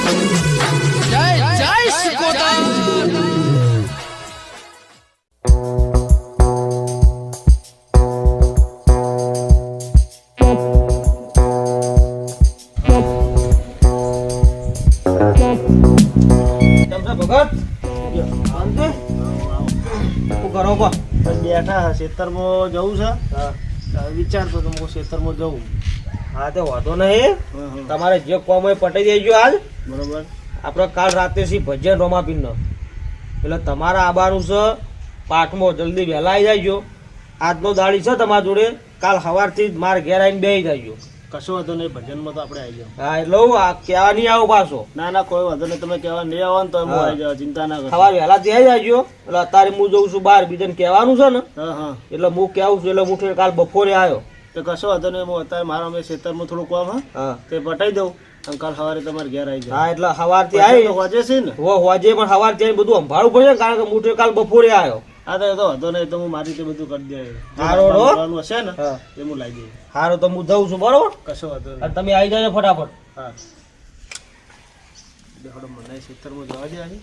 જય જય સિકોતર. બેઠા ખેતરમાં જવું છે. વિચારતો તો ખેતરમાં જવું. હા તે વાંધો નહીં. તમારે જે કોમ હોય પટાઈ દેજો આજ. બરોબર. આપણે કાલ રાતે સી ભજન રોમાપીન એટલે તમારે આવવાનું છે પાઠમાં જલ્દી વહેલા આવી જાયજો. આજનો દાડી છે તમારા જોડે. કાલ સવારથી જ મારે ઘેર આવીને બેસી જાયજો. કશો વાંધો નહીં, ભજનમાં તો આપણે આવી જાવ. હા એટલે હું આ કહેવા નહીં આવું પાછો. ના કોઈ વાંધો નહીં, તમે કહેવા નહીં આવો ને તો હું આવી જાવ, ચિંતા ના કરો. સવાર વહેલા ત્યાં જાયજો. એટલે અત્યારે હું જઉં છું બહાર, બીજાને કહેવાનું છે ને. હા એટલે હું કહેવું છું. એટલે હું કાલ બપોરે આવ્યો તો કશો વાંધો નહીં. હું અત્યારે મારા અમે ખેતરમાં થોડું કામ હા તે પટાઈ દઉં અને કાલ સવારે તમારે ઘેર આવી જાય. હા એટલે સવારથી આવી હોજે છે ને હોજે પણ સવારથી આવીને બધું સંભાળવું પડે ને, કારણ કે હું કાલ બપોરે આવ્યો. હા તો વાંધો નહીં, તો હું મારી રીતે બધું કરી દે. હશે ને એ હું લાવી દઉં. સારું તો હું જઉં છું બરોબર. કશો વાંધો નહીં, તમે આવી જાજો ફટાફટ. હા મને ખેતરમાં જવા દે આજે.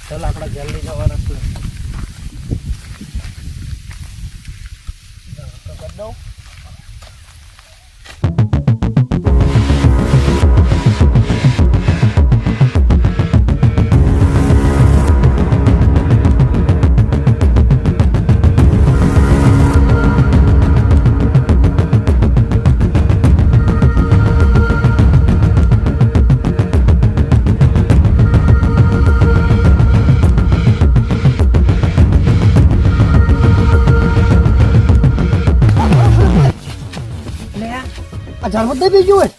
ચાલ આપણા ઘેર લઈ જવાના છે. કરી દઉં. ઝાડમાં દઈ બીજું હોય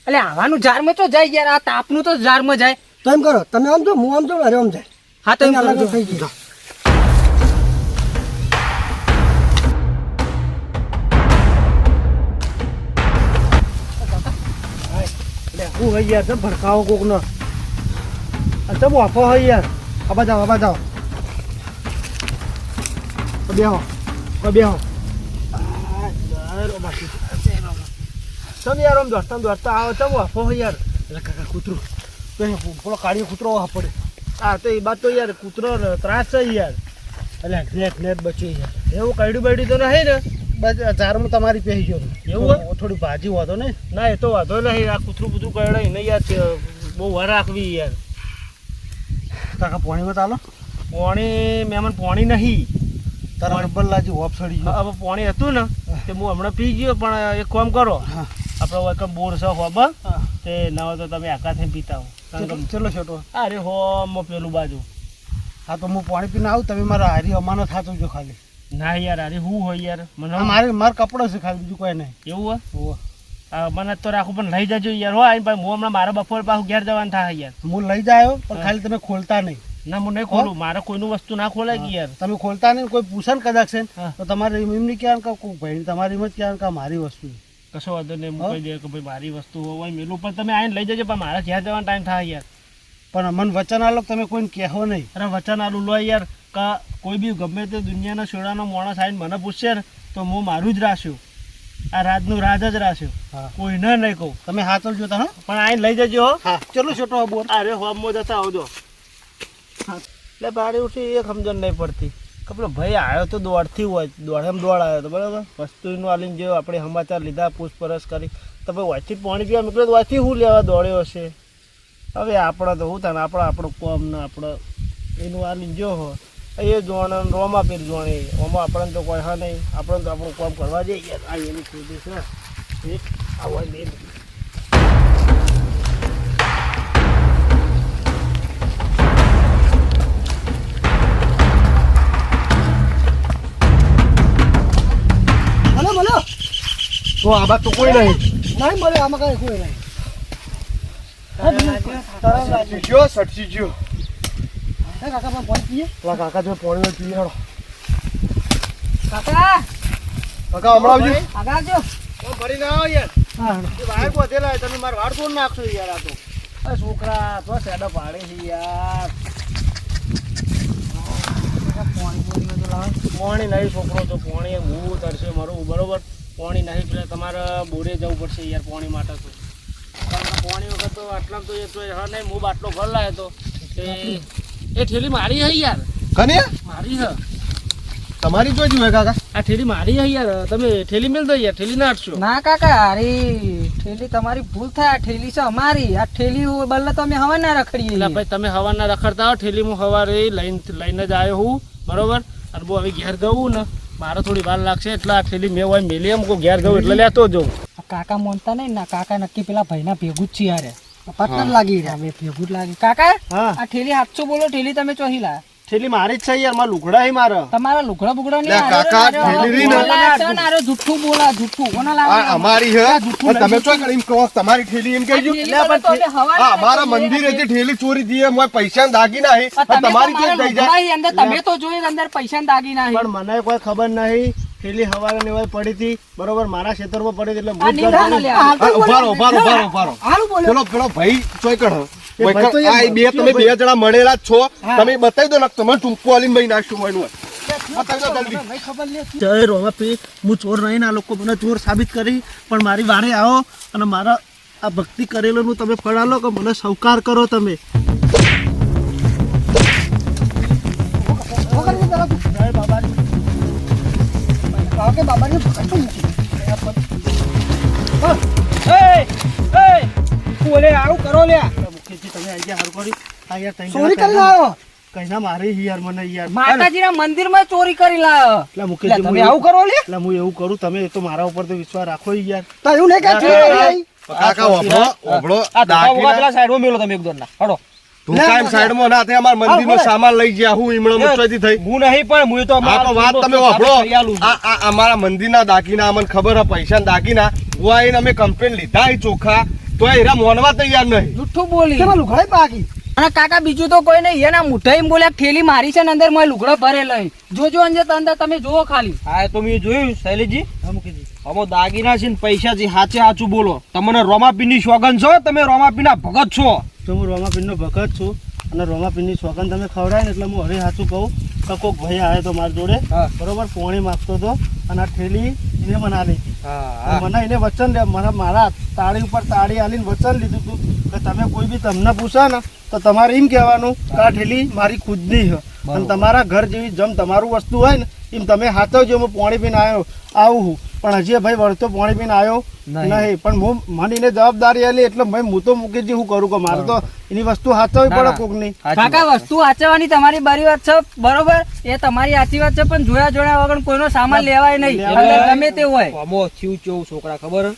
એટલે આવાનું ઝાડમાં તો જાય યાર. આ તાપનું તો ઝાડમાં જાય. તો એમ કરો, તમે આમ છો, હું આમ છું, અરે આમ જાય. હા તો એમ અલગ કરજો. થઈ ગયું. હું હોય યાર, તમે ભડકાવો કોક નો. તમે વાફો હોય યાર. આબા જાઓ બેહો બેહો. તમે યાર આમ દોડતા આવો. તમે વાફો હોય યાર. એટલે કાકા કૂતરું પેલો કાળીઓ કૂતરો પડે. હા તો એ બાદ તો યાર કૂતરો ત્રાસ છે યાર. એટલે નેટ બચ્યું યાર. એવું કઈડું બઈડું તો નહીં ને? બસ ચારમાં તમારી પહેરી ગયો. એવું થોડી ભાજી વાંધો ને? ના એ તો વાંધો નહીં. આ કૂતરું કૂતરું કઈડાય નહીં યાર. બહુ વાર રાખવી યાર. કાકા પાણીમાં ચાલો. પાણી મહેમાન પાણી નહીં. તારા ડબ્બલ લાજી હોપ સડી ગયો. હવે પાણી હતું ને તે હું હમણાં પી ગયો. પણ એક કામ કરો, આપણે બોર છે હોબ તે ના તો તમે આખા થઈને પીતા હો. ચલો છોટો. અરે હોમ પેલું બાજુ. હા તો હું પાણી પીને આવું. તમે મારા હારી અમાનો થાતું જો ખાલી. ના યાર અરે હું હોય યાર. મને મારે કપડો છે ખાલી, બીજું કોઈ નહીં. એવું હોય મને તો રાખું પણ લઈ જજો યાર. હો હું હમણાં મારા બપોર પાછું ઘેર જવાનું થાય યાર. હું લઈ જાયો પણ ખાલી તમે ખોલતા નહીં. ના હું નહીં ખોલું. મારે કોઈનું વસ્તુ ના ખોલાય કે યાર. તમે ખોલતા નહીં. કોઈ પૂછે ને કદાચ છે તો તમારે એમની કહેવાનું કે ભાઈ તમારી એમ જ કહેવાનું કે મારી વસ્તુ. કશો વાંધો નહીં. હું કહી દે કે ભાઈ મારી વસ્તુ હોય મેલું. પણ તમે આવીને લઈ જજો. પણ મારા ઘેર જવાનો ટાઈમ થાય યાર. પણ મને વચન આલો, તમે કોઈને કહેવો નહીં. અરે વચન આલું લો યાર. કા કોઈ બી ગમે તે દુનિયાના છોડાનો માણસ આવીને મને પૂછશે ને તો હું મારું જ રાખ્યું. આ રાજનું રાજ જ રાખ્યું. કોઈને નહીં કહું. તમે હાથ જોતા હો પણ આવીને લઈ જજો. હા ચલો છોટો બોર. અરે હોમમાં જતા આવજો. એટલે બારે ઉઠી એક સમજણ નહીં પડતી કે પેલો ભાઈ આવ્યો તો દોડથી હોય. દોડ આવ્યો તો બરાબર. વસ્તુનું આલીને જે આપણે સમાચાર લીધા, પૂછપરછ કરી તો ભાઈ વાંચી પાણી પીવા નીકળ્યો તો વાંચી શું લેવા દોડ્યો હશે. હવે આપણે તો શું થાય ને આપણું કોમ ને આપણે એનું આલીને જો હો એ જોણે રોમા પીર જોણે. ઓમાં આપણને તો કોઈ હા નહીં. આપણને તો આપણું કામ કરવા જઈએ યાર. આ એની ખોટી છે આવા નહીં. બોલો તો આમાં તો કોઈ નહીં મળે. આમાં કઈ કોઈ નહીં. સટસી ગયો. કાકા પણ પાણી પીએ. કાકા જો પાણી પીએ. કાકા હમણાં આવજો. આગળ આવજો. ફરી ના આવો યાર. વાયર બોધેલા તમે મારે વાળ તોડ નાખશો યાર. આ તો છોકરા તો સેડા પાડે છે યાર. પાણી નહીં છોકરો તો પાણી હું તરશે મારું બરોબર પાણી નહીં એટલે તમારે બોરે જવું પડશે યાર પાણી માટે તો કારણ કે પાણી વખત તો આટલા તો એ તો હા નહીં હું બાટલો ભર લાવ્યો તો એ ઠેલી મારી હે યાર કને મારી હે તમારી જોઈ હોય કાકા આ ઠેલી મારી હે યાર તમે ઠેલી મેલ દો યાર ઠેલી ના અટશો ના કાકા અરે ઠેલી તમારી ભૂલ થાય આ ઠેલી છે અમારી આ ઠેલી બદલે તો અમે હવા ના રખડીએ એટલે ભાઈ તમે હવાના રખડતા હો ઠેલી હું સવારે લઈને જ આવ્યો હું બરોબર અને હું હવે ઘેર ગયું ને મારે થોડી વાર લાગશે એટલે આ ઠેલી મેં હોય મેલી એમ ઘેર ગયું એટલે લેતો જઉં કાકા મોનતા નહીં ના કાકા નક્કી પેલા ભાઈના ભેગું જ છે યાર પત્તર લાગી રહ્યા અમે ભેગું જ લાગે કાકા હા આ ઠેલી સાચું બોલો ઠેલી તમે ચોહી લા ઠેલી મારી જ છે યાર મારા લુગડા હી મારા તમારા લુગડા બુગડા લે કાકા, ઠેલી રહી ને. જુઠ્ઠું બોલા જુઠ્ઠું કોના લાવે આ અમારી હે અને તમે શું કરી એમ કહો તમારી ઠેલી એમ કહેજો આ અમારા મંદિરે જે ઠેલી ચોરી થઈ મોય પૈસા દાગીના હે અને તમારી જે થઈ જાય અંદર તમે તો જોઈ અંદર પૈસા દાગી ના પણ મને કોઈ ખબર નહીં ઠેલી હવારે ને હોય પડી હતી બરોબર મારા ખેતરમાં પડી હતી એટલે આ હું જ નીંદા ઘર લે. ગયો. આ ઉભારો હારું બોલ્યો પેલો પેલો ભાઈ ચોઈકણ એ ભાઈ તો આ બે તમે બે જણા મળેલા જ છો તમે બતાવી દો ને તમે ટૂંકો આલીને ભાઈ નાખશું મોયનું બતાવી દો જલ્દી જય રોમાપી હું ચોર નહીં આ લોકો મને ચોર સાબિત કરી પણ મારી વારે આવો અને મારા આ ભક્તિ કરેલું તમે ફળ આલો કે મને સહકાર કરો તમે જય બાબાજી કે બાબાને પકડતો નથી બોલે આવું કરો લે મુકેશજી તમે આવી ગયા હારું કરી આ યાર તઈ ચોરી કરી લાવ્યો કઈના મારી યાર મને યાર માતાજીના મંદિરમાં ચોરી કરી લાયો એટલે મુકેશજી તમે આવું કરો લે એટલે હું એવું કરું તમે તો મારા ઉપર તો વિશ્વાસ રાખો યાર તો એવું નહીં કે ચોરી કરી લાવી. કાકા ઓભળો દાગીના સાઈડમાં મેલો તમે એક દોર ના હડો તું કાયમ સાઈડમાં ના થાય અમાર મંદિરનો સામાન લઈ ગયા હું ઈમણો મુચવાથી થઈ હું નહીં પણ હું તો આ તો વાત તમે વાપરો આ અમારા મંદિરના દાગીના અમને ખબર હે પૈસા દાગીના હું આઈને અમે કમ્પ્લેન લીધા હે ચોખા તો એરા મોનવા તૈયાર નહીં જુઠ્ઠું બોલી તેમાં લુગડાઈ પાકી અને કાકા બીજું તો કોઈ નહીં એના મુઠાઈ બોલ્યા ઠેલી મારી છે ને અંદર મેં લુગડો ભરેલો જોજો અંદર તમે જોવો ખાલી હા તો મેં જોયું શૈલેષજી હા મુકેશજી અમો દાગીના છે ને પૈસા છે સાચે સાચું બોલો તમને રોમાપીની સોગન છો તમે રોમાપીના ભગત છો તો હું રોમાપીનનો ભગત છું અને રોમાપીનની સોગન તમે ખવડાય ને એટલે હું હવે સાચું કહું કે કોઈક ભાઈ આવ્યો તો મારી જોડે બરોબર પોણી માગતો હતો અને આ ઠેલી એને મને આલી હતી મને એને વચન મારા તાળી ઉપર તાળી આલીને વચન લીધું હતું કે તમે કોઈ બી તમને પૂછે ને તો તમારે એમ કહેવાનું કે આ ઠેલી મારી ખુદની છે અને તમારા ઘર જેવી જેમ તમારું વસ્તુ હોય ને એમ તમે હાથવજો હું પાણી પીને આવું છું પણ હજી ભાઈ વળતો પાણી પીને આવ્યો નહીં પણ હું મને એને જવાબદારી આલી એટલે ભાઈ હું તો મૂકીજી હું કરું કે મારે તો એની વસ્તુ હાથવવી પડે કોકની કાકા વસ્તુ સાચવવાની તમારી બારી વાત છે બરોબર એ તમારી સાચી વાત છે પણ જોયા વગર કોઈનો સામાન લેવાય નહીં અંદર ગમે તે હોય અમો થયું કેવું છોકરા ખબર હે?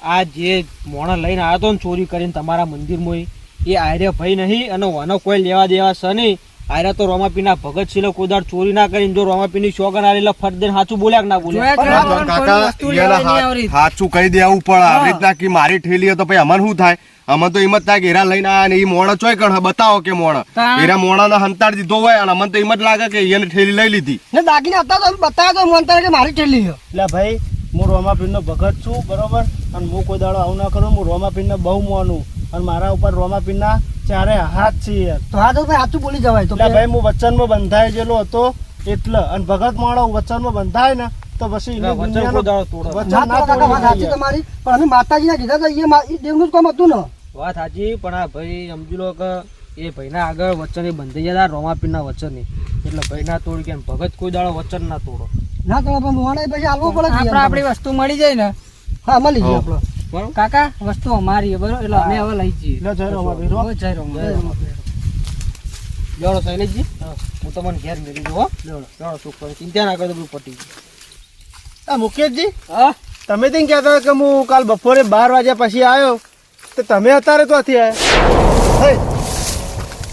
આ જે મોણા લઈને આવ્યો તો ને ચોરી કરીને તમારા મંદિરમાં એ આર્ય ભાઈ નહીં અને ઓનો કોઈ લેવા દેવા છે નહીં આર્યા તો રોમાપીના ભગત છે કોઈ દાડ ચોરી ના કરીને જો રોમાપીની સોગન આલી એટલે ફટ દઈને સાચું બોલ્યા કે ના બોલ્યા જોયા વગર કોઈની કાકા વસ્તુ લેવાય નહીં આવરી. સાચું કહી દેવું પડે આવી રીતના કે મારી ઠેલી હે તો પછી અમને શું થાય અમે તો એમ જ થાય કે હીરા લઈને આયા ને એ મોણા ચોય કણ બતાવો કે મોણા હીરા મોણાને હંતાડ દીધો હોય અને અમને તો એમ જ લાગે કે એને ઠેલી લઈ લીધી ને દાગીને હતા તો બતાવ્યા તો મને તારે કે મારી ઠેલી છે એટલે ભાઈ હું રોમાપીનનો ભગત છું બરોબર અને હું કોઈ દાડો આવું ના કરું હું રોમાપીનને બહુ માનું અને મારા ઉપર રોમાપીનના ચારે હાથ છે યાર તો હા તો ભાઈ સાચું બોલી જવાય તો એટલે ભાઈ હું વચનમાં બંધાઈ ગયેલો હતો એટલે અને ભગત માણો વચનમાં બંધાય ને તો પછી એની વચન કોઈ દાડો તોડો. વચન ના ના તો કાકા વાત સાચી તોડવું તમારી પણ અમે માતાજીના કીધા તો એ દેવનું જ કામ હતું ને વાત સાચી પણ આ ભાઈ સમજી લો કે એ ભાઈના આગળ વચન બંધાઈ ગયા રોમાપીના વચન એટલે ભાઈ ના તોડી કે ભગત કોઈ દાડો વચન ના તોડો ના તો પણ મોણે પછી હાલવું પડે આપણે આપણી વસ્તુ મળી જાય ને હા મળી ગઈ આપણે બરોબર કાકા વસ્તુ અમારી બરોબર એટલે અમે હવે લઈ જઈએ એટલે જય રોમાપીર હો. જય રોમાપીર. લેવડો શૈલેષજી હું તમને ઘેર મેળી દઉં હો લેવડો સુખ કરો ચિંતા ના કરો તો બધું પટી ગયું આ મુકેશજી હા તમે તેમ કહેતા હતા કે હું કાલ બપોરે 12 વાગ્યા પછી આવ્યો તો તમે અત્યારે તો નથી આવ્યા હે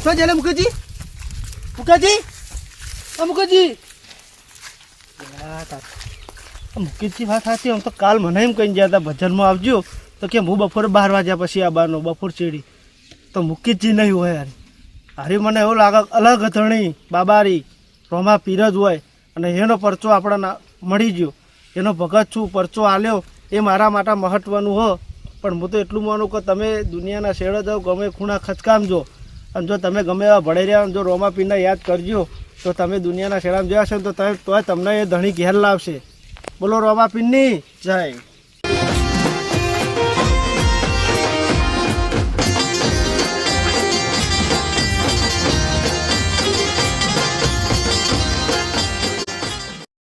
શું છે મુકેશજી મુકેશજી મુકેશજી મુકેશજી વાત સાચી આમ તો કાલ મને એમ કહી ગયા હતા ભજનમાં આવજો તો કે હું બપોરે 12 વાગ્યા પછી આવવાનો બપોર ચેડી તો મુકેશજી નહીં હોય યાર હારી મને એવું લાગે અલગ હથણી બાબારી રોમા પીર જ હોય અને એનો પરચો આપણને મળી ગયો એનો ભગત છું પરચો આલ્યો એ મારા માટે મહત્વનું હો પણ હું તો એટલું માનું કે તમે દુનિયાના શેડો જાઓ ગમે ખૂણા ખચકામજો અને જો તમે ગમે એવા ભળે રહ્યા અને જો રોમાપીરને યાદ કરજો તો તમે દુનિયાના શેરામાં જોયા છો ને તો તોય તમને એ ધણી ઘેર લાવશે. બોલો રોમાપીરની જય.